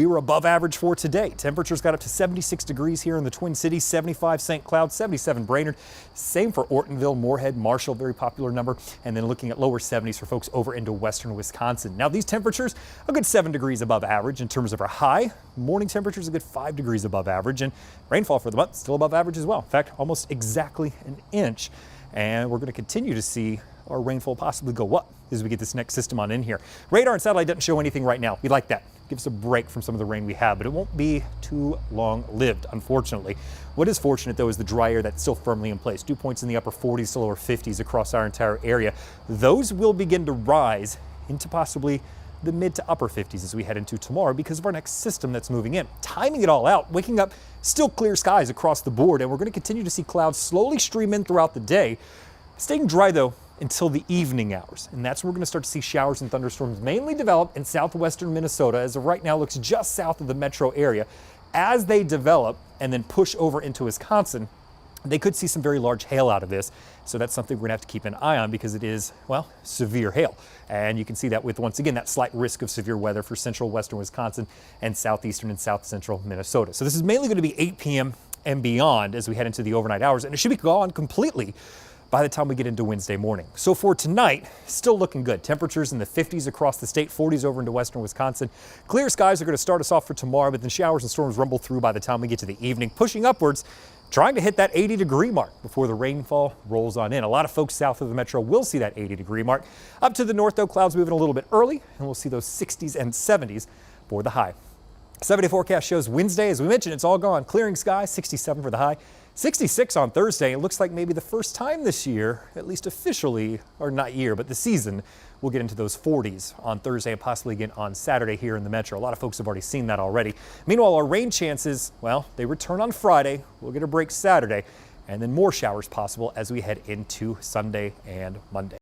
We were above average for today. Temperatures got up to 76 degrees here in the Twin Cities, 75 St. Cloud, 77 Brainerd. Same for Ortonville, Moorhead, Marshall, very popular number. And then looking at lower 70s for folks over into western Wisconsin. Now these temperatures, a good 7 degrees above average in terms of our high. Morning temperatures a good 5 degrees above average, and rainfall for the month still above average as well. In fact, almost exactly an inch. And we're going to continue to see our rainfall possibly go up as we get this next system on in here. Radar and satellite doesn't show anything right now. We like that. Give us a break from some of the rain we have, but it won't be too long-lived, unfortunately. What is fortunate, though, is the dry air that's still firmly in place. Dew points in the upper 40s to lower 50s across our entire area. Those will begin to rise into possibly the mid to upper 50s as we head into tomorrow because of our next system that's moving in. Timing it all out, waking up, still clear skies across the board, and we're going to continue to see clouds slowly stream in throughout the day. Staying dry, though, until the evening hours. And that's where we're going to start to see showers and thunderstorms mainly develop in southwestern Minnesota, as of right now looks just south of the metro area. As they develop and then push over into Wisconsin, they could see some very large hail out of this. So that's something we're going to have to keep an eye on because it is, well, severe hail. And you can see that with, once again, that slight risk of severe weather for central western Wisconsin and southeastern and south central Minnesota. So this is mainly going to be 8 p.m. and beyond as we head into the overnight hours, and it should be gone completely by the time we get into Wednesday morning. So for tonight, still looking good. Temperatures in the 50s across the state, 40s over into western Wisconsin. Clear skies are going to start us off for tomorrow, but then showers and storms rumble through by the time we get to the evening, pushing upwards, trying to hit that 80-degree mark before the rainfall rolls on in. A lot of folks south of the metro will see that 80-degree mark. Up to the north, though, clouds moving a little bit early, and we'll see those 60s and 70s for the high. 7-day forecast shows Wednesday, as we mentioned, it's all gone. Clearing skies, 67 for the high. 66 on Thursday. It looks like maybe the first time this year, at least officially, or not year, but the season, we'll get into those 40s on Thursday and possibly again on Saturday here in the metro. A lot of folks have already seen that already. Meanwhile, our rain chances, well, they return on Friday. We'll get a break Saturday, and then more showers possible as we head into Sunday and Monday.